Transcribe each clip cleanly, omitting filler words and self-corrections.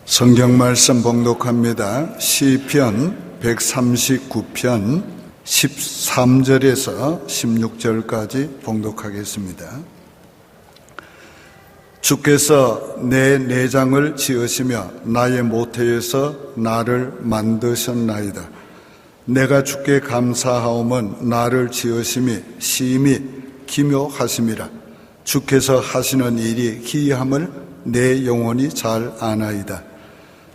성경 말씀 봉독합니다. 시편 139편 13절에서 16절까지 봉독하겠습니다. 주께서 내 내장을 지으시며 나의 모태에서 나를 만드셨나이다. 내가 주께 감사하오면 나를 지으심이 심히 기묘하심이라. 주께서 하시는 일이 기이함을 내 영혼이 잘 아나이다.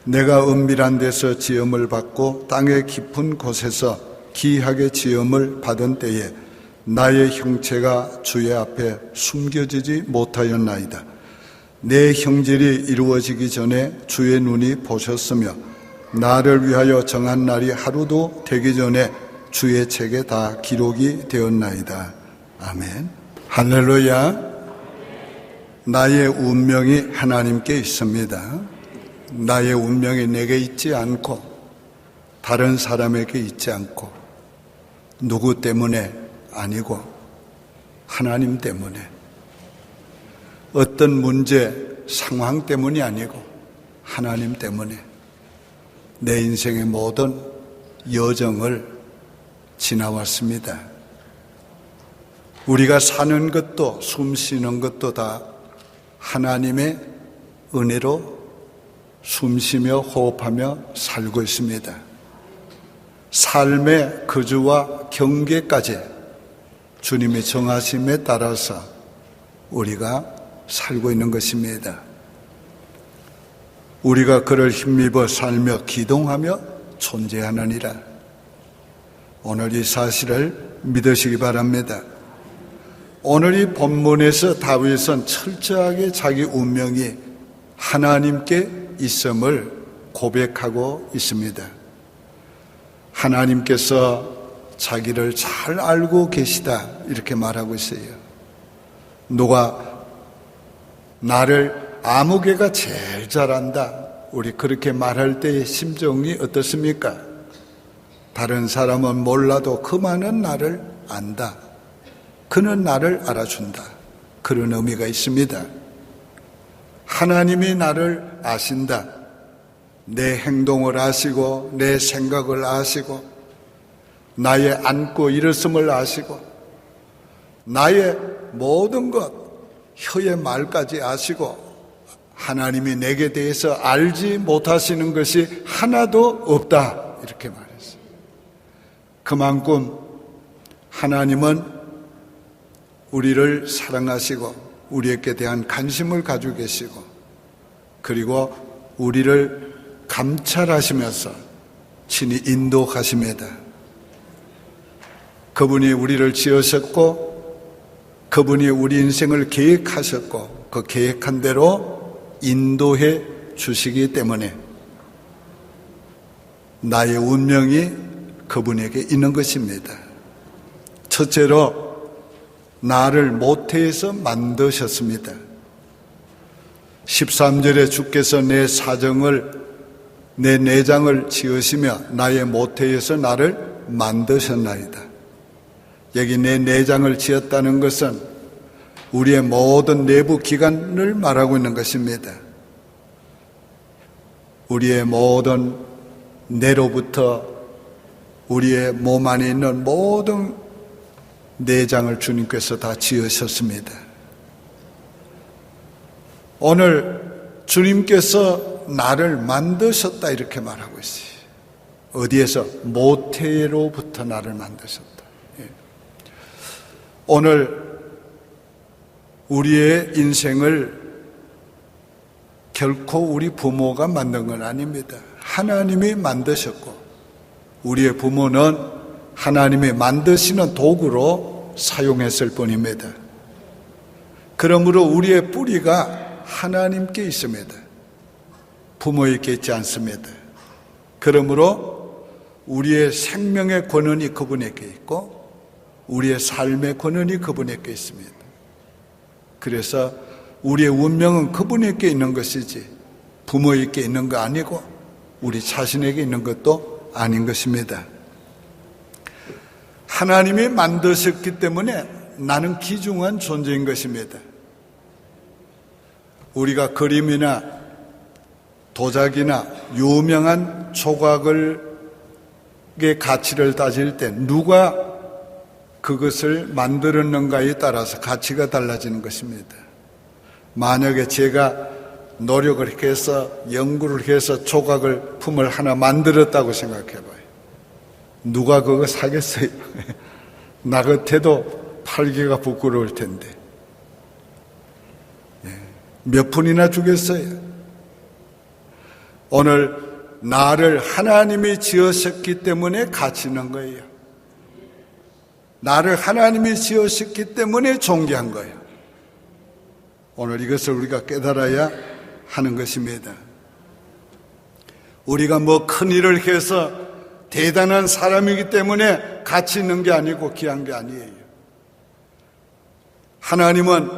내가 은밀한 데서 지음을 받고 땅의 깊은 곳에서 기이하게 지음을 받은 때에 나의 형체가 주의 앞에 숨겨지지 못하였나이다. 내 형질이 이루어지기 전에 주의 눈이 보셨으며 나를 위하여 정한 날이 하루도 되기 전에 주의 책에 다 기록이 되었나이다. 아멘. 할렐루야. 나의 운명이 하나님께 있습니다. 나의 운명이 내게 있지 않고 다른 사람에게 있지 않고 누구 때문에 아니고 하나님 때문에, 어떤 문제, 상황 때문이 아니고 하나님 때문에 내 인생의 모든 여정을 지나왔습니다. 우리가 사는 것도 숨 쉬는 것도 다 하나님의 은혜로 숨쉬며 호흡하며 살고 있습니다. 삶의 거주와 경계까지 주님의 정하심에 따라서 우리가 살고 있는 것입니다. 우리가 그를 힘입어 살며 기동하며 존재하느니라. 오늘 이 사실을 믿으시기 바랍니다. 오늘 이 본문에서 다윗은 철저하게 자기 운명이 하나님께 있음을 고백하고 있습니다. 하나님께서 자기를 잘 알고 계시다 이렇게 말하고 있어요. 누가 나를 아무개가 제일 잘 안다, 우리 그렇게 말할 때의 심정이 어떻습니까? 다른 사람은 몰라도 그만은 나를 안다, 그는 나를 알아준다, 그런 의미가 있습니다. 하나님이 나를 아신다. 내 행동을 아시고 내 생각을 아시고 나의 앉고 일었음을 아시고 나의 모든 것, 혀의 말까지 아시고 하나님이 내게 대해서 알지 못하시는 것이 하나도 없다 이렇게 말했어요. 그만큼 하나님은 우리를 사랑하시고 우리에게 대한 관심을 가지고 계시고 그리고 우리를 감찰하시면서 친히 인도하십니다. 그분이 우리를 지으셨고 그분이 우리 인생을 계획하셨고 그 계획한 대로 인도해 주시기 때문에 나의 운명이 그분에게 있는 것입니다. 첫째로 나를 모태에서 만드셨습니다. 13절에 주께서 내 사정을, 내 내장을 지으시며 나의 모태에서 나를 만드셨나이다. 여기 내 내장을 지었다는 것은 우리의 모든 내부 기관을 말하고 있는 것입니다. 우리의 모든 뇌로부터 우리의 몸 안에 있는 모든 내장을 주님께서 다 지으셨습니다. 오늘 주님께서 나를 만드셨다 이렇게 말하고 있어요. 어디에서? 모태로부터 나를 만드셨다. 오늘 우리의 인생을 결코 우리 부모가 만든 건 아닙니다. 하나님이 만드셨고 우리의 부모는 하나님이 만드시는 도구로 사용했을 뿐입니다. 그러므로 우리의 뿌리가 하나님께 있습니다. 부모에게 있지 않습니다. 그러므로 우리의 생명의 권한이 그분에게 있고 우리의 삶의 권한이 그분에게 있습니다. 그래서 우리의 운명은 그분에게 있는 것이지 부모에게 있는 거 아니고 우리 자신에게 있는 것도 아닌 것입니다. 하나님이 만드셨기 때문에 나는 귀중한 존재인 것입니다. 우리가 그림이나 도자기나 유명한 조각의 가치를 따질 때 누가 그것을 만들었는가에 따라서 가치가 달라지는 것입니다. 만약에 제가 노력을 해서 연구를 해서 조각을 품을 하나 만들었다고 생각해봐요. 누가 그거 사겠어요? 나 같아도 팔기가 부끄러울 텐데. 몇 푼이나 주겠어요? 오늘 나를 하나님이 지으셨기 때문에 가치 있는 거예요. 나를 하나님이 지으셨기 때문에 존귀한 거예요. 오늘 이것을 우리가 깨달아야 하는 것입니다. 우리가 뭐 큰 일을 해서 대단한 사람이기 때문에 가치 있는 게 아니고 귀한 게 아니에요. 하나님은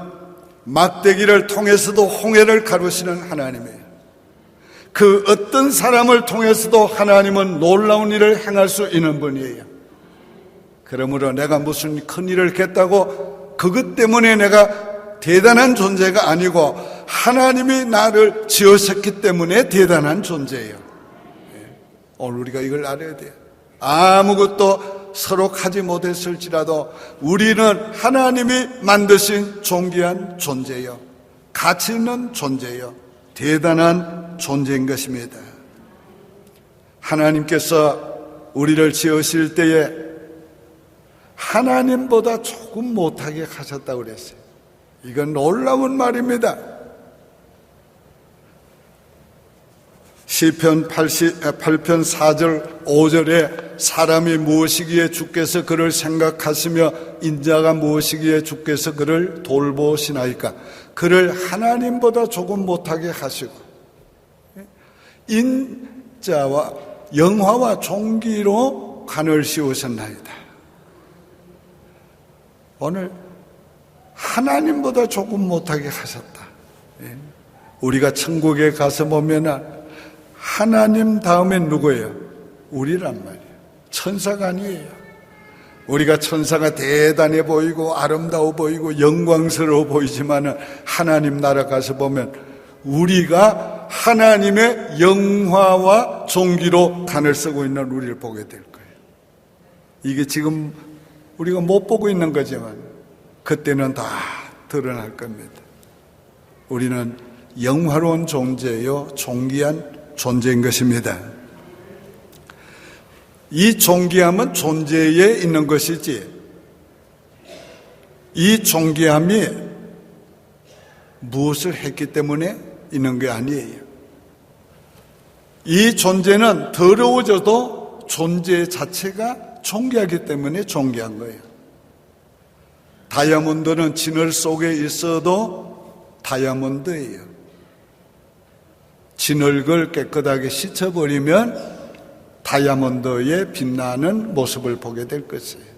막대기를 통해서도 홍해를 가르시는 하나님이에요. 그 어떤 사람을 통해서도 하나님은 놀라운 일을 행할 수 있는 분이에요. 그러므로 내가 무슨 큰 일을 했다고 그것 때문에 내가 대단한 존재가 아니고 하나님이 나를 지으셨기 때문에 대단한 존재예요. 오늘 우리가 이걸 알아야 돼요. 아무것도 서로 하지 못했을지라도 우리는 하나님이 만드신 존귀한 존재요, 가치 있는 존재요, 대단한 존재인 것입니다. 하나님께서 우리를 지으실 때에 하나님보다 조금 못하게 하셨다고 그랬어요. 이건 놀라운 말입니다. 시편 8편 4절 5절에 사람이 무엇이기에 주께서 그를 생각하시며 인자가 무엇이기에 주께서 그를 돌보시나이까. 그를 하나님보다 조금 못하게 하시고 인자와 영화와 존귀로 관을 씌우셨나이다. 오늘 하나님보다 조금 못하게 하셨다. 우리가 천국에 가서 보면 하나님 다음엔 누구예요? 우리란 말이에요. 천사가 아니에요. 우리가 천사가 대단해 보이고 아름다워 보이고 영광스러워 보이지만 하나님 나라 가서 보면 우리가 하나님의 영화와 존귀로 단을 쓰고 있는 우리를 보게 될 거예요. 이게 지금 우리가 못 보고 있는 거지만 그때는 다 드러날 겁니다. 우리는 영화로운 존재요, 존귀한 존재인 것입니다. 이 존귀함은 존재에 있는 것이지 이 존귀함이 무엇을 했기 때문에 있는 게 아니에요. 이 존재는 더러워져도 존재 자체가 존귀하기 때문에 존귀한 거예요. 다이아몬드는 진흙 속에 있어도 다이아몬드예요. 진흙을 깨끗하게 씻어버리면 다이아몬드의 빛나는 모습을 보게 될 것이에요.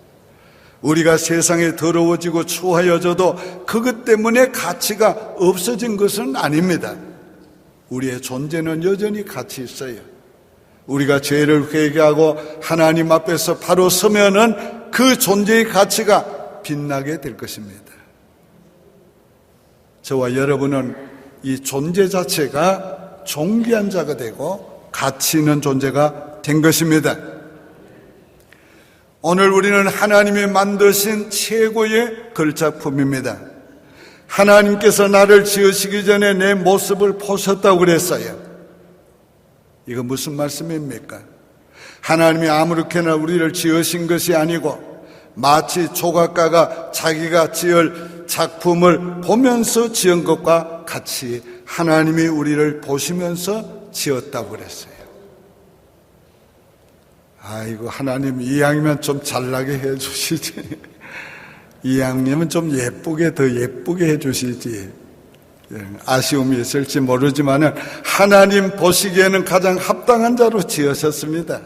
우리가 세상에 더러워지고 추하여져도 그것 때문에 가치가 없어진 것은 아닙니다. 우리의 존재는 여전히 가치 있어요. 우리가 죄를 회개하고 하나님 앞에서 바로 서면은 그 존재의 가치가 빛나게 될 것입니다. 저와 여러분은 이 존재 자체가 존귀한 자가 되고 가치 있는 존재가 된 것입니다. 오늘 우리는 하나님이 만드신 최고의 걸작품입니다. 하나님께서 나를 지으시기 전에 내 모습을 보셨다고 그랬어요. 이거 무슨 말씀입니까? 하나님이 아무렇게나 우리를 지으신 것이 아니고 마치 조각가가 자기가 지을 작품을 보면서 지은 것과 같이 하나님이 우리를 보시면서 지었다고 그랬어요. 아이고, 하나님 이왕이면 좀 잘나게 해주시지. 이왕이면 좀 예쁘게, 더 예쁘게 해주시지. 아쉬움이 있을지 모르지만 하나님 보시기에는 가장 합당한 자로 지으셨습니다.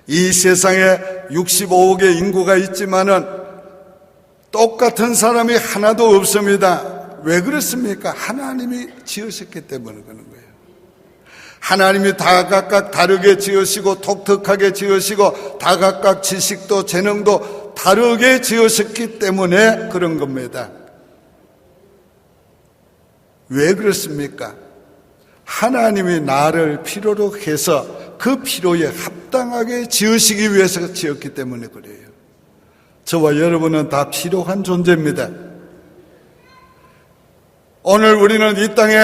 이 세상에 65억의 인구가 있지만은 똑같은 사람이 하나도 없습니다. 왜 그렇습니까? 하나님이 지으셨기 때문에 그런 거예요. 하나님이 다 각각 다르게 지으시고 독특하게 지으시고 다 각각 지식도 재능도 다르게 지으셨기 때문에 그런 겁니다. 왜 그렇습니까? 하나님이 나를 필요로 해서 그 필요에 합당하게 지으시기 위해서 지었기 때문에 그래요. 저와 여러분은 다 필요한 존재입니다. 오늘 우리는 이 땅에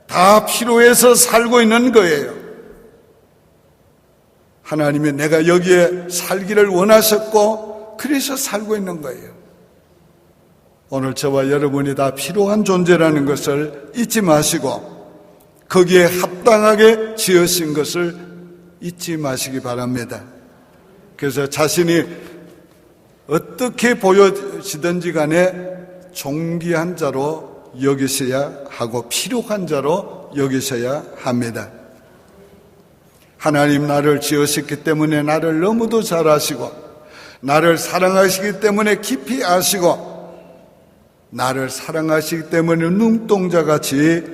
다 필요해서 살고 있는 거예요. 하나님이 내가 여기에 살기를 원하셨고 그래서 살고 있는 거예요. 오늘 저와 여러분이 다 필요한 존재라는 것을 잊지 마시고 거기에 합당하게 지으신 것을 잊지 마시기 바랍니다. 그래서 자신이 어떻게 보여지든지 간에 존귀한 자로 여기셔야 하고 필요한 자로 여기셔야 합니다. 하나님 나를 지으셨기 때문에 나를 너무도 잘 아시고 나를 사랑하시기 때문에 깊이 아시고 나를 사랑하시기 때문에 눈동자같이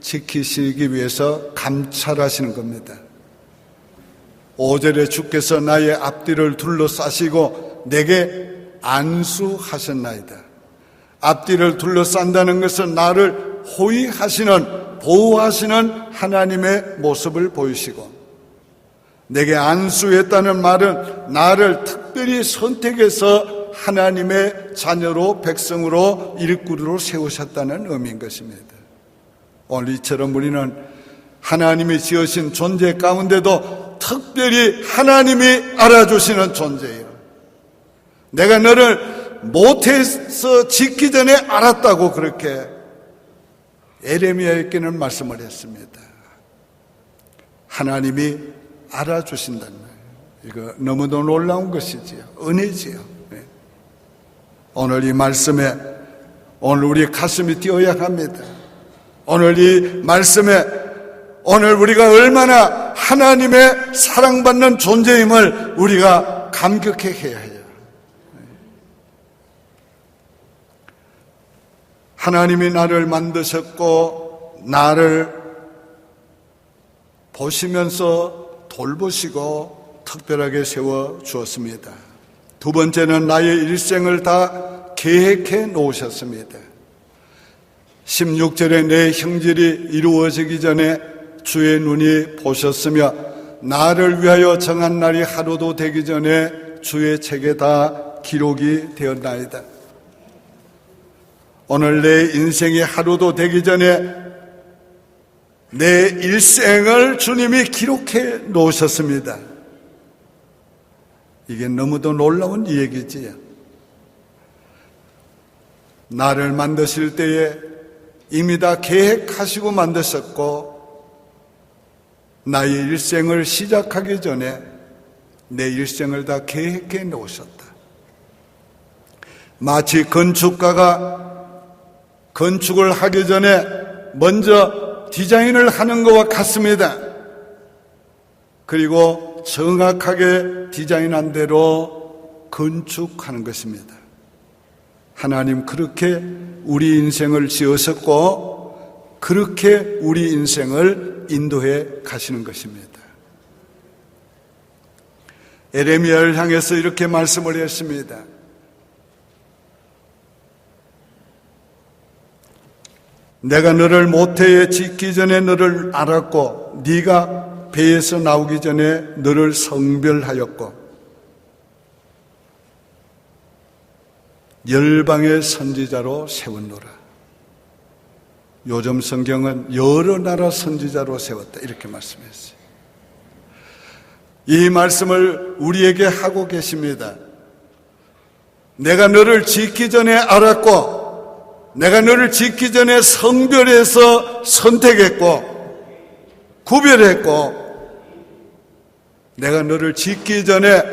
지키시기 위해서 감찰하시는 겁니다. 5절에 주께서 나의 앞뒤를 둘러싸시고 내게 안수하셨나이다. 앞뒤를 둘러싼다는 것은 나를 호위하시는, 보호하시는 하나님의 모습을 보이시고, 내게 안수했다는 말은 나를 특별히 선택해서 하나님의 자녀로, 백성으로, 일꾼으로 세우셨다는 의미인 것입니다. 오늘 이처럼 우리는 하나님이 지으신 존재 가운데도 특별히 하나님이 알아주시는 존재예요. 내가 너를 못해서 짓기 전에 알았다고 그렇게 에레미야에게는 말씀을 했습니다. 하나님이 알아주신다는 거예요. 이거 너무도 놀라운 것이지요. 은혜지요. 네. 오늘 이 말씀에 오늘 우리 가슴이 뛰어야 합니다. 오늘 이 말씀에 오늘 우리가 얼마나 하나님의 사랑받는 존재임을 우리가 감격해야 해요. 하나님이 나를 만드셨고 나를 보시면서 돌보시고 특별하게 세워 주었습니다. 두 번째는 나의 일생을 다 계획해 놓으셨습니다. 16절에 내 형질이 이루어지기 전에 주의 눈이 보셨으며 나를 위하여 정한 날이 하루도 되기 전에 주의 책에 다 기록이 되었나이다. 오늘 내 인생이 하루도 되기 전에 내 일생을 주님이 기록해 놓으셨습니다. 이게 너무도 놀라운 얘기지요. 나를 만드실 때에 이미 다 계획하시고 만드셨고 나의 일생을 시작하기 전에 내 일생을 다 계획해 놓으셨다. 마치 건축가가 건축을 하기 전에 먼저 디자인을 하는 것과 같습니다. 그리고 정확하게 디자인한 대로 건축하는 것입니다. 하나님 그렇게 우리 인생을 지으셨고 그렇게 우리 인생을 인도해 가시는 것입니다. 에레미야를 향해서 이렇게 말씀을 했습니다. 내가 너를 모태에 짓기 전에 너를 알았고 네가 배에서 나오기 전에 너를 성별하였고 열방의 선지자로 세웠노라. 요즘 성경은 여러 나라 선지자로 세웠다 이렇게 말씀했어요. 이 말씀을 우리에게 하고 계십니다. 내가 너를 짓기 전에 알았고 내가 너를 짓기 전에 성별해서 선택했고 구별했고 내가 너를 짓기 전에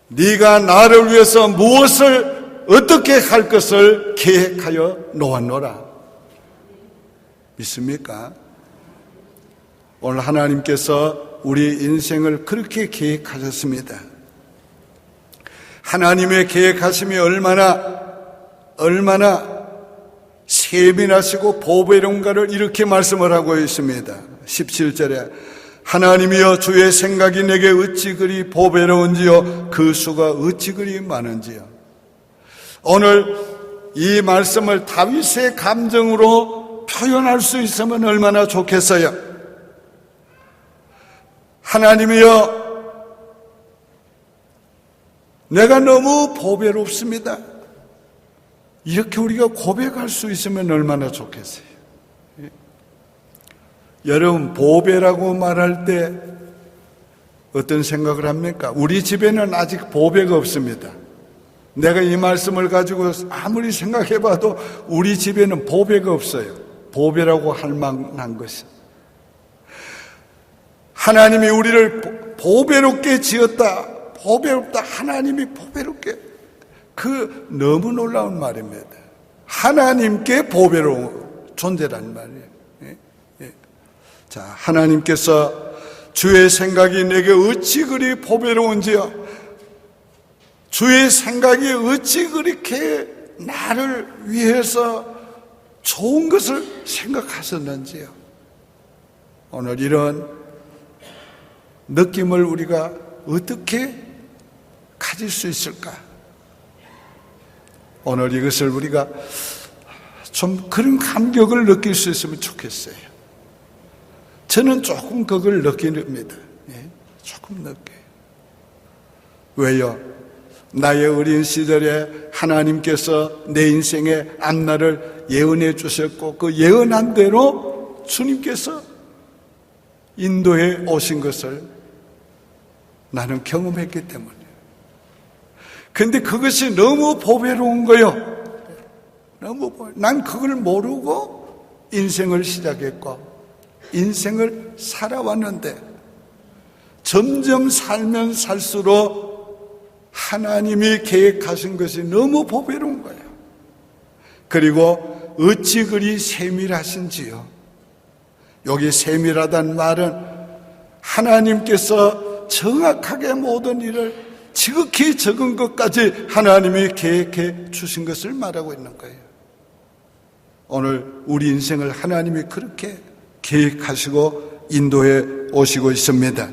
네가 나를 위해서 무엇을 어떻게 할 것을 계획하여 놓았노라. 믿습니까? 오늘 하나님께서 우리 인생을 그렇게 계획하셨습니다. 하나님의 계획하심이 얼마나 세밀하시고 보배로운가를 이렇게 말씀을 하고 있습니다. 17절에 하나님이여 주의 생각이 내게 어찌 그리 보배로운지요 그 수가 어찌 그리 많은지요. 오늘 이 말씀을 다윗의 감정으로 표현할 수 있으면 얼마나 좋겠어요. 하나님이여, 내가 너무 보배롭습니다. 이렇게 우리가 고백할 수 있으면 얼마나 좋겠어요. 여러분, 보배라고 말할 때 어떤 생각을 합니까? 우리 집에는 아직 보배가 없습니다. 내가 이 말씀을 가지고 아무리 생각해봐도 우리 집에는 보배가 없어요. 보배라고 할 만한 것이. 하나님이 우리를 보배롭게 지었다. 보배롭다. 하나님이 보배롭게. 그 너무 놀라운 말입니다. 하나님께 보배로운 존재란 말이에요. 자, 하나님께서 주의 생각이 내게 어찌 그리 보배로운지요. 주의 생각이 어찌 그렇게 나를 위해서 좋은 것을 생각하셨는지요. 오늘 이런 느낌을 우리가 어떻게 가질 수 있을까? 오늘 이것을 우리가 좀 그런 감격을 느낄 수 있으면 좋겠어요. 저는 조금 그걸 느낍니다. 조금 느껴요. 왜요? 나의 어린 시절에 하나님께서 내 인생의 앞날을 예언해 주셨고 그 예언한 대로 주님께서 인도해 오신 것을 나는 경험했기 때문이에요. 그런데 그것이 너무 보배로운 거요. 난 그걸 모르고 인생을 시작했고 인생을 살아왔는데 점점 살면 살수록 하나님이 계획하신 것이 너무 보배로운 거예요. 그리고 어찌 그리 세밀하신지요. 여기 세밀하다는 말은 하나님께서 정확하게 모든 일을 지극히 적은 것까지 하나님이 계획해 주신 것을 말하고 있는 거예요. 오늘 우리 인생을 하나님이 그렇게 계획하시고 인도해 오시고 있습니다.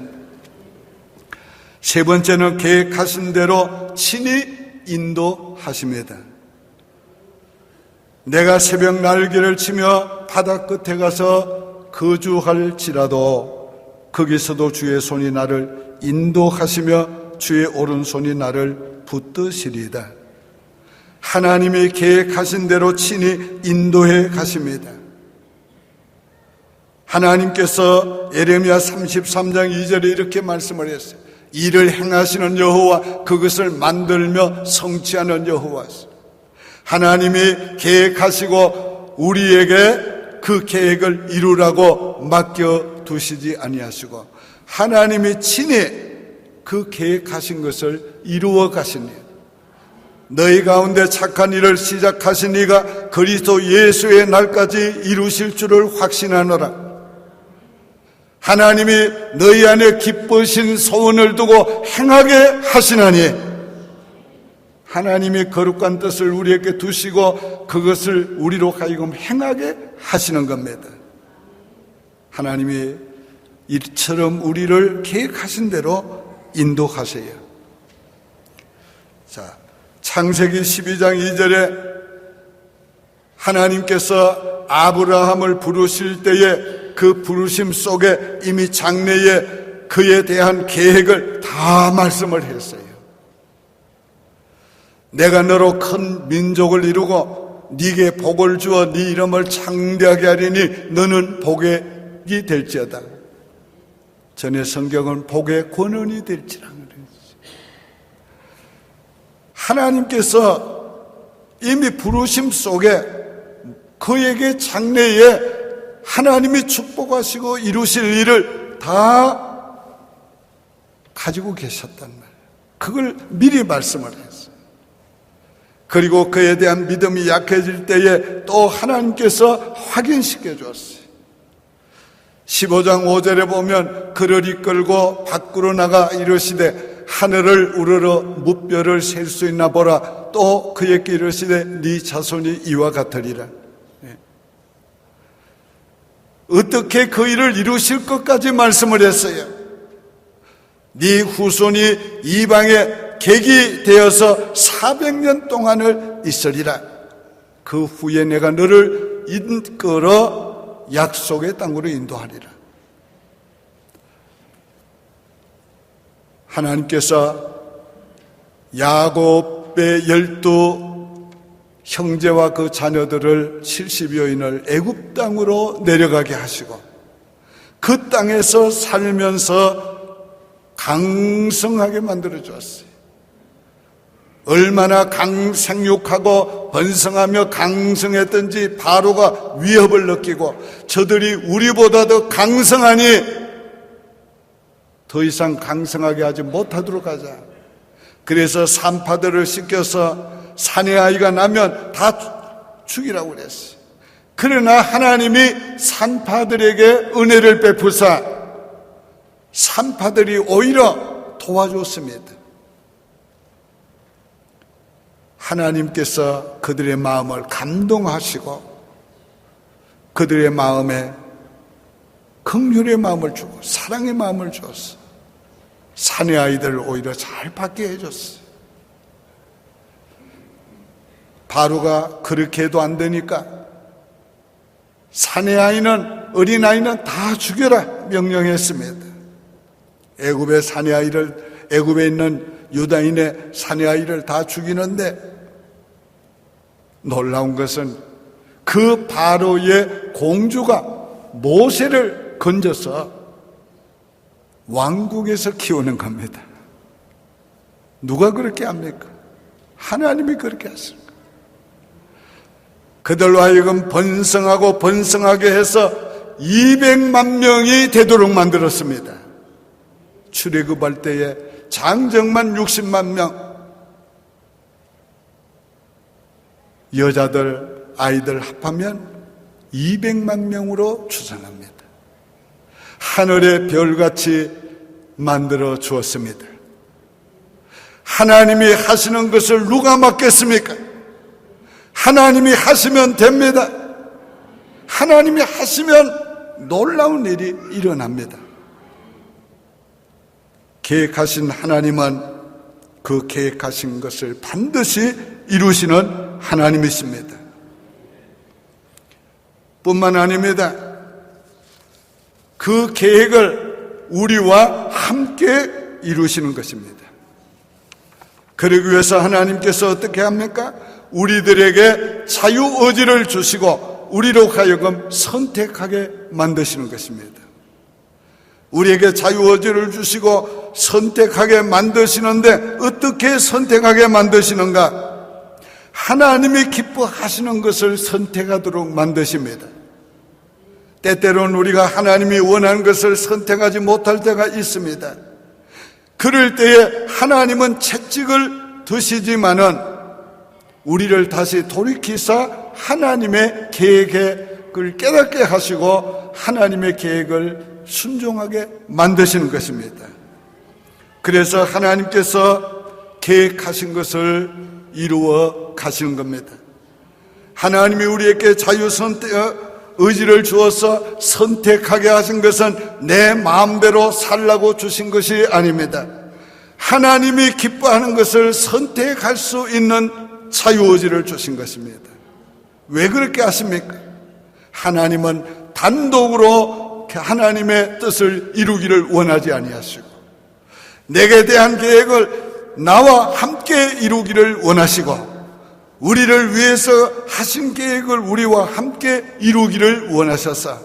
세 번째는 계획하신 대로 친히 인도하십니다. 내가 새벽 날개를 치며 바다 끝에 가서 거주할지라도 거기서도 주의 손이 나를 인도하시며 주의 오른손이 나를 붙드시리이다. 하나님이 계획하신 대로 친히 인도해 가십니다. 하나님께서 예레미야 33장 2절에 이렇게 말씀을 했어요. 일을 행하시는 여호와, 그것을 만들며 성취하는 여호와. 하나님이 계획하시고 우리에게 그 계획을 이루라고 맡겨두시지 아니하시고 하나님이 친히 그 계획하신 것을 이루어 가시니 너희 가운데 착한 일을 시작하신 이가 그리스도 예수의 날까지 이루실 줄을 확신하노라. 하나님이 너희 안에 기쁘신 소원을 두고 행하게 하시나니 하나님이 거룩한 뜻을 우리에게 두시고 그것을 우리로 하여금 행하게 하시는 겁니다. 하나님이 이처럼 우리를 계획하신 대로 인도하세요. 자, 창세기 12장 2절에 하나님께서 아브라함을 부르실 때에 그 부르심 속에 이미 장래에 그에 대한 계획을 다 말씀을 했어요. 내가 너로 큰 민족을 이루고 네게 복을 주어 네 이름을 창대하게 하리니 너는 복이 될지어다. 전에 성경은 복의 권원이 될지라 그랬어요. 하나님께서 이미 부르심 속에 그에게 장래에 하나님이 축복하시고 이루실 일을 다 가지고 계셨단 말이에요. 그걸 미리 말씀을 했어요. 그리고 그에 대한 믿음이 약해질 때에 또 하나님께서 확인시켜 주었어요. 15장 5절에 보면 그를 이끌고 밖으로 나가 이르시되 하늘을 우러러 무뼈를 셀 수 있나 보라. 또 그에게 이르시되 네 자손이 이와 같으리라. 어떻게 그 일을 이루실 것까지 말씀을 했어요. 네 후손이 이방의 객이 되어서 400년 동안을 있으리라. 그 후에 내가 너를 이끌어 약속의 땅으로 인도하리라. 하나님께서 야곱의 12 형제와 그 자녀들을 70여인을 애굽 땅으로 내려가게 하시고 그 땅에서 살면서 강성하게 만들어 주었어요. 얼마나 생육하고 번성하며 강성했던지 바로가 위협을 느끼고 저들이 우리보다 더 강성하니 더 이상 강성하게 하지 못하도록 하자. 그래서 산파들을 시켜서 사내 아이가 나면 다 죽이라고 그랬어요. 그러나 하나님이 산파들에게 은혜를 베푸사 산파들이 오히려 도와줬습니다. 하나님께서 그들의 마음을 감동하시고 그들의 마음에 긍휼의 마음을 주고 사랑의 마음을 주었어요. 사내 아이들을 오히려 잘 받게 해줬어요. 바로가 그렇게 해도 안 되니까 사내 아이는 어린아이는 다 죽여라 명령했습니다. 애굽의 사내 아이를 애굽에 있는 유다인의 사내 아이를 다 죽이는데 놀라운 것은 그 바로의 공주가 모세를 건져서 왕국에서 키우는 겁니다. 누가 그렇게 합니까? 하나님이 그렇게 하십니다. 그들로 하여금 번성하고 번성하게 해서 200만 명이 되도록 만들었습니다. 출애굽할 때에 장정만 60만 명, 여자들, 아이들 합하면 200만 명으로 추산합니다. 하늘의 별같이 만들어 주었습니다. 하나님이 하시는 것을 누가 막겠습니까? 하나님이 하시면 됩니다. 하나님이 하시면 놀라운 일이 일어납니다. 계획하신 하나님은 그 계획하신 것을 반드시 이루시는 하나님이십니다. 뿐만 아닙니다. 그 계획을 우리와 함께 이루시는 것입니다. 그러기 위해서 하나님께서 어떻게 합니까? 우리들에게 자유의지를 주시고 우리로 하여금 선택하게 만드시는 것입니다. 우리에게 자유의지를 주시고 선택하게 만드시는데 어떻게 선택하게 만드시는가? 하나님이 기뻐하시는 것을 선택하도록 만드십니다. 때때로는 우리가 하나님이 원하는 것을 선택하지 못할 때가 있습니다. 그럴 때에 하나님은 채찍을 드시지만은 우리를 다시 돌이키사 하나님의 계획을 깨닫게 하시고 하나님의 계획을 순종하게 만드시는 것입니다. 그래서 하나님께서 계획하신 것을 이루어 가시는 겁니다. 하나님이 우리에게 자유 선택 의지를 주어서 선택하게 하신 것은 내 마음대로 살라고 주신 것이 아닙니다. 하나님이 기뻐하는 것을 선택할 수 있는 자유의지를 주신 것입니다. 왜 그렇게 하십니까? 하나님은 단독으로 하나님의 뜻을 이루기를 원하지 아니하시고 내게 대한 계획을 나와 함께 이루기를 원하시고 우리를 위해서 하신 계획을 우리와 함께 이루기를 원하셔서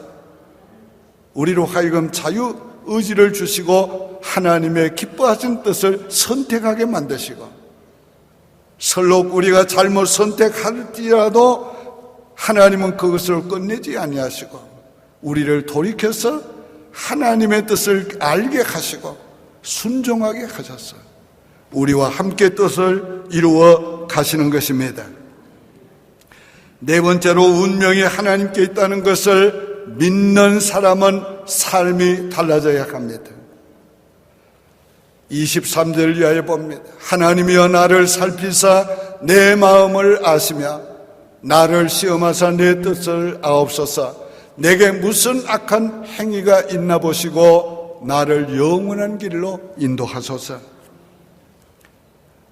우리로 하여금 자유의지를 주시고 하나님의 기뻐하신 뜻을 선택하게 만드시고 설로 우리가 잘못 선택할지라도 하나님은 그것을 끝내지 아니하시고 우리를 돌이켜서 하나님의 뜻을 알게 하시고 순종하게 하셔서 우리와 함께 뜻을 이루어 가시는 것입니다. 네 번째로 운명이 하나님께 있다는 것을 믿는 사람은 삶이 달라져야 합니다. 23절 이하에 봅니다. 하나님이여 나를 살피사 내 마음을 아시며 나를 시험하사 내 뜻을 아옵소서. 내게 무슨 악한 행위가 있나 보시고 나를 영원한 길로 인도하소서.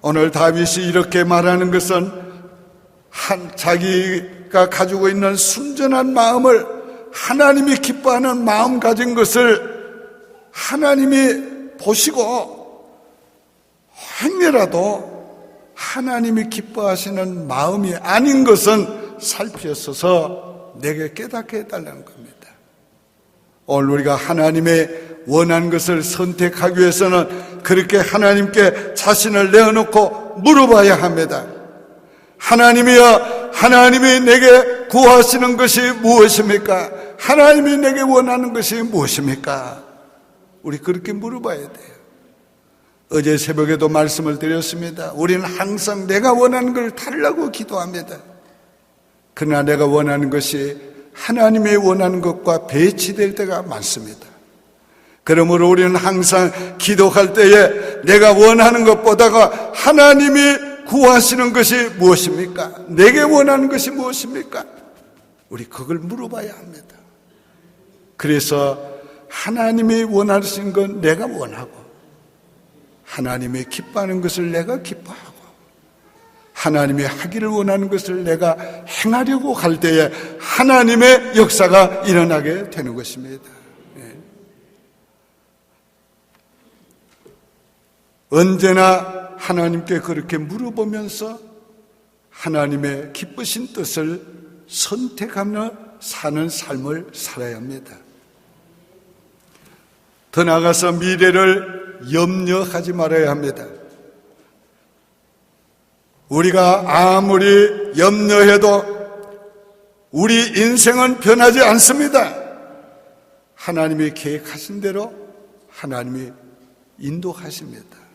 오늘 다윗이 이렇게 말하는 것은 자기 우리가 가지고 있는 순전한 마음을, 하나님이 기뻐하는 마음 가진 것을 하나님이 보시고 행여라도 하나님이 기뻐하시는 마음이 아닌 것은 살피어서서 내게 깨닫게 해달라는 겁니다. 오늘 우리가 하나님의 원하는 것을 선택하기 위해서는 그렇게 하나님께 자신을 내어놓고 물어봐야 합니다. 하나님이여, 하나님이 내게 구하시는 것이 무엇입니까? 하나님이 내게 원하는 것이 무엇입니까? 우리 그렇게 물어봐야 돼요. 어제 새벽에도 말씀을 드렸습니다. 우리는 항상 내가 원하는 걸 달라고 기도합니다. 그러나 내가 원하는 것이 하나님의 원하는 것과 배치될 때가 많습니다. 그러므로 우리는 항상 기도할 때에 내가 원하는 것보다가 하나님이 구하시는 것이 무엇입니까? 내게 원하는 것이 무엇입니까? 우리 그걸 물어봐야 합니다. 그래서 하나님이 원하시는 건 내가 원하고, 하나님이 기뻐하는 것을 내가 기뻐하고, 하나님이 하기를 원하는 것을 내가 행하려고 할 때에 하나님의 역사가 일어나게 되는 것입니다. 언제나 하나님께 그렇게 물어보면서 하나님의 기쁘신 뜻을 선택하며 사는 삶을 살아야 합니다. 더 나아가서 미래를 염려하지 말아야 합니다. 우리가 아무리 염려해도 우리 인생은 변하지 않습니다. 하나님이 계획하신 대로 하나님이 인도하십니다.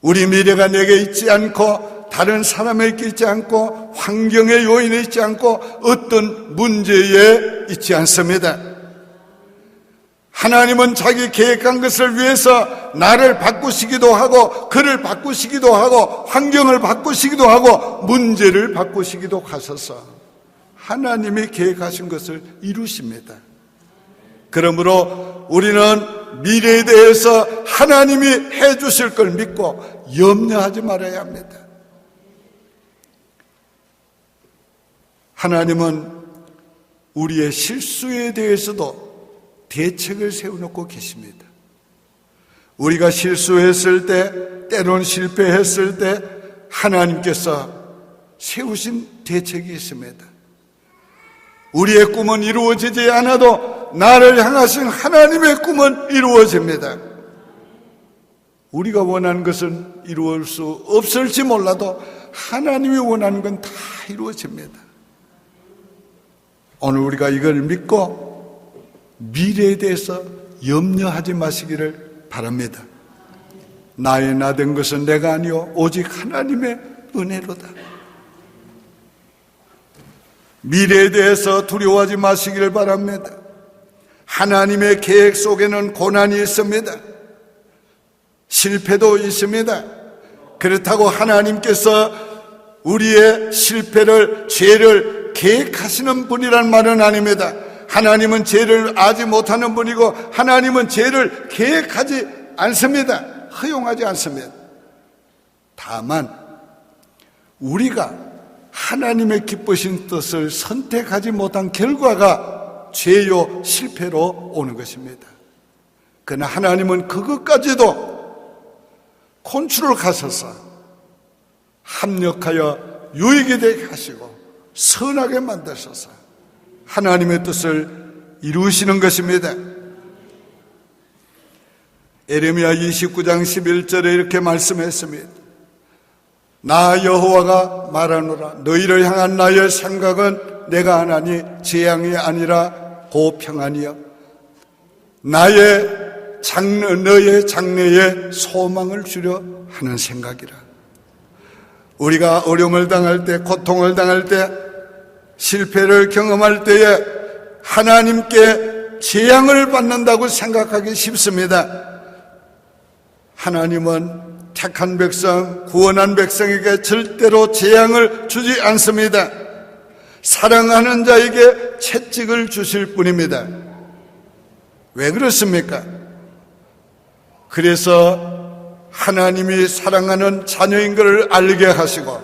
우리 미래가 내게 있지 않고, 다른 사람에게 있지 않고, 환경의 요인에 있지 않고, 어떤 문제에 있지 않습니다. 하나님은 자기 계획한 것을 위해서 나를 바꾸시기도 하고, 그를 바꾸시기도 하고, 환경을 바꾸시기도 하고, 문제를 바꾸시기도 하셔서 하나님이 계획하신 것을 이루십니다. 그러므로 우리는 미래에 대해서 하나님이 해주실 걸 믿고 염려하지 말아야 합니다. 하나님은 우리의 실수에 대해서도 대책을 세워놓고 계십니다. 우리가 실수했을 때, 때론 실패했을 때 하나님께서 세우신 대책이 있습니다. 우리의 꿈은 이루어지지 않아도 나를 향하신 하나님의 꿈은 이루어집니다. 우리가 원하는 것은 이루어질 수 없을지 몰라도 하나님이 원하는 건 다 이루어집니다. 오늘 우리가 이걸 믿고 미래에 대해서 염려하지 마시기를 바랍니다. 나의 나된 것은 내가 아니요 오직 하나님의 은혜로다. 미래에 대해서 두려워하지 마시기를 바랍니다. 하나님의 계획 속에는 고난이 있습니다. 실패도 있습니다. 그렇다고 하나님께서 우리의 실패를, 죄를 계획하시는 분이란 말은 아닙니다. 하나님은 죄를 아지 못하는 분이고 하나님은 죄를 계획하지 않습니다. 허용하지 않습니다. 다만 우리가 하나님의 기쁘신 뜻을 선택하지 못한 결과가 죄요 실패로 오는 것입니다. 그러나 하나님은 그것까지도 컨트롤하셔서 합력하여 유익이 되게 하시고 선하게 만드셔서 하나님의 뜻을 이루시는 것입니다. 에레미야 29장 11절에 이렇게 말씀했습니다. 나 여호와가 말하노라. 너희를 향한 나의 생각은 내가 하나니 재앙이 아니라 고평안이여. 너의 장래에 소망을 주려 하는 생각이라. 우리가 어려움을 당할 때, 고통을 당할 때, 실패를 경험할 때에 하나님께 재앙을 받는다고 생각하기 쉽습니다. 하나님은 택한 백성, 구원한 백성에게 절대로 재앙을 주지 않습니다. 사랑하는 자에게 채찍을 주실 뿐입니다. 왜 그렇습니까? 그래서 하나님이 사랑하는 자녀인 것을 알게 하시고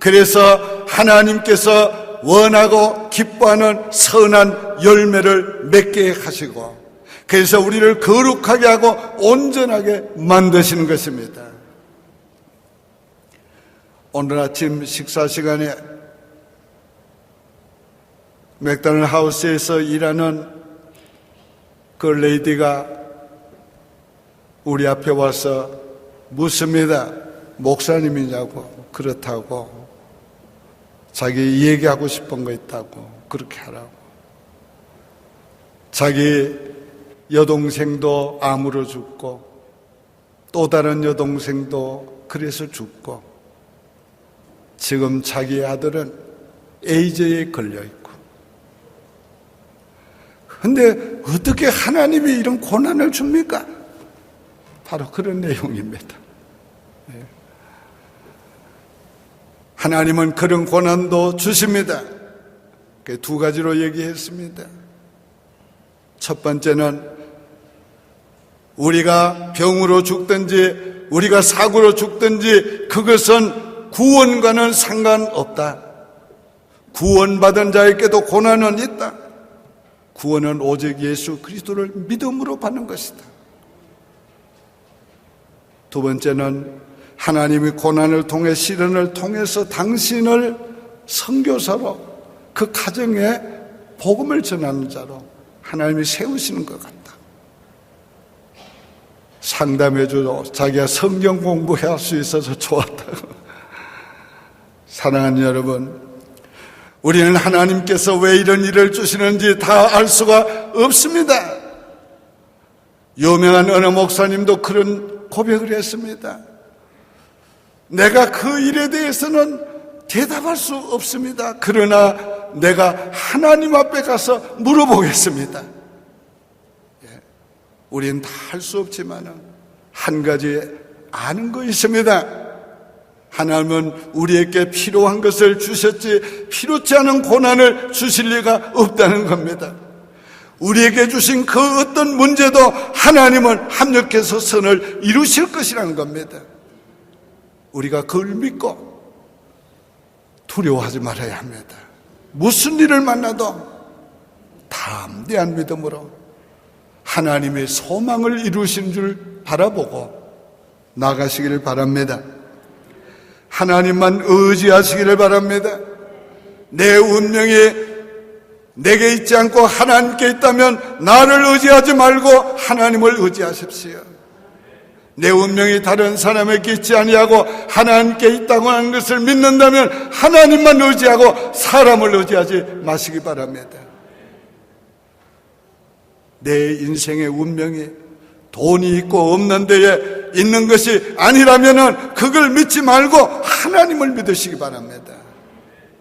그래서 하나님께서 원하고 기뻐하는 선한 열매를 맺게 하시고, 그래서 우리를 거룩하게 하고 온전하게 만드시는 것입니다. 오늘 아침 식사 시간에 맥도날드 하우스에서 일하는 그 레이디가 우리 앞에 와서 묻습니다. 목사님이냐고. 그렇다고. 자기 얘기하고 싶은 거 있다고. 그렇게 하라고. 자기 여동생도 암으로 죽고 또 다른 여동생도 그래서 죽고, 지금 자기 아들은 에이즈에 걸려있고. 근데 어떻게 하나님이 이런 고난을 줍니까? 바로 그런 내용입니다. 하나님은 그런 고난도 주십니다. 두 가지로 얘기했습니다. 첫 번째는 우리가 병으로 죽든지 우리가 사고로 죽든지 그것은 구원과는 상관없다. 구원받은 자에게도 고난은 있다. 구원은 오직 예수 그리스도를 믿음으로 받는 것이다. 두 번째는 하나님이 고난을 통해, 시련을 통해서 당신을 선교사로, 그 가정에 복음을 전하는 자로 하나님이 세우시는 것 같다. 상담해주고 자기가 성경 공부할 수 있어서 좋았다고. 사랑하는 여러분, 우리는 하나님께서 왜 이런 일을 주시는지 다 알 수가 없습니다. 유명한 어느 목사님도 그런 고백을 했습니다. 내가 그 일에 대해서는 대답할 수 없습니다. 그러나 내가 하나님 앞에 가서 물어보겠습니다. 우리는 다 할 수 없지만 한 가지 아는 거 있습니다. 하나님은 우리에게 필요한 것을 주셨지 필요치 않은 고난을 주실 리가 없다는 겁니다. 우리에게 주신 그 어떤 문제도 하나님은 합력해서 선을 이루실 것이라는 겁니다. 우리가 그걸 믿고 두려워하지 말아야 합니다. 무슨 일을 만나도 담대한 믿음으로 하나님의 소망을 이루신 줄 바라보고 나가시기를 바랍니다. 하나님만 의지하시기를 바랍니다. 내 운명이 내게 있지 않고 하나님께 있다면 나를 의지하지 말고 하나님을 의지하십시오. 내 운명이 다른 사람에게 있지 아니하고 하나님께 있다고 하는 것을 믿는다면 하나님만 의지하고 사람을 의지하지 마시기 바랍니다. 내 인생의 운명이 돈이 있고 없는 데에 있는 것이 아니라면 그걸 믿지 말고 하나님을 믿으시기 바랍니다.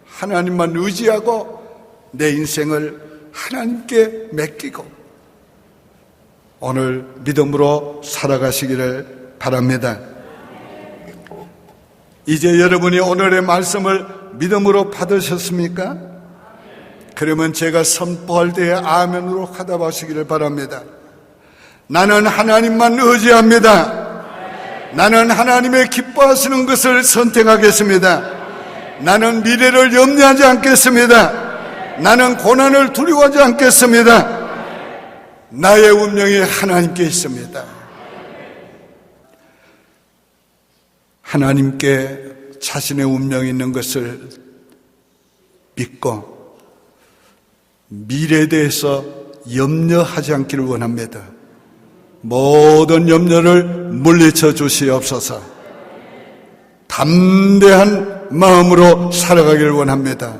하나님만 의지하고 내 인생을 하나님께 맡기고 오늘 믿음으로 살아가시기를 바랍니다. 이제 여러분이 오늘의 말씀을 믿음으로 받으셨습니까? 그러면 제가 선포할 때에 아멘으로 화답하시기를 바랍니다. 나는 하나님만 의지합니다. 나는 하나님의 기뻐하시는 것을 선택하겠습니다. 나는 미래를 염려하지 않겠습니다. 나는 고난을 두려워하지 않겠습니다. 나의 운명이 하나님께 있습니다. 하나님께 자신의 운명이 있는 것을 믿고 미래에 대해서 염려하지 않기를 원합니다. 모든 염려를 물리쳐 주시옵소서. 담대한 마음으로 살아가기를 원합니다.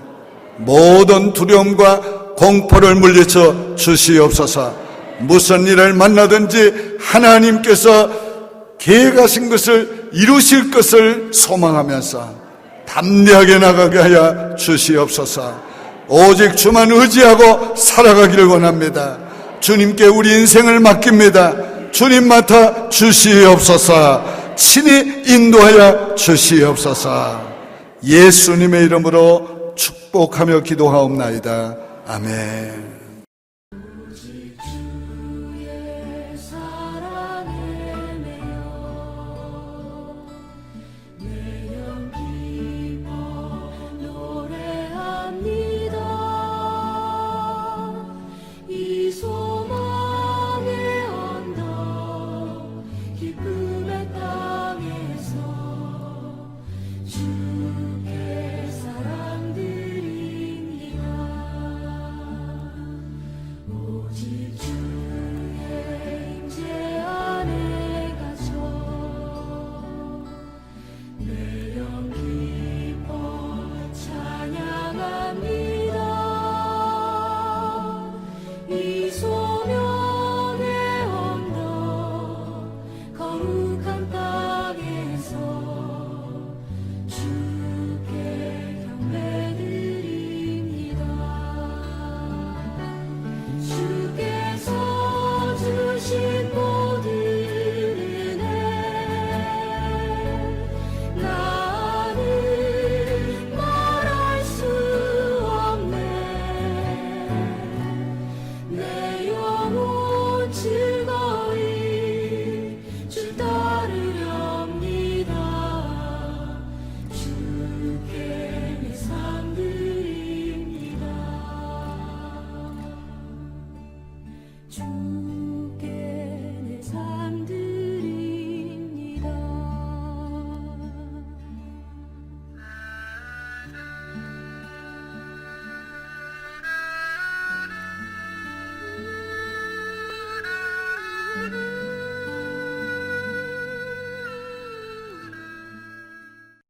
모든 두려움과 공포를 물리쳐 주시옵소서. 무슨 일을 만나든지 하나님께서 계획하신 것을 이루실 것을 소망하면서 담대하게 나가게 하여 주시옵소서. 오직 주만 의지하고 살아가기를 원합니다. 주님께 우리 인생을 맡깁니다. 주님 맡아 주시옵소서. 친히 인도하여 주시옵소서. 예수님의 이름으로 축복하며 기도하옵나이다. 아멘.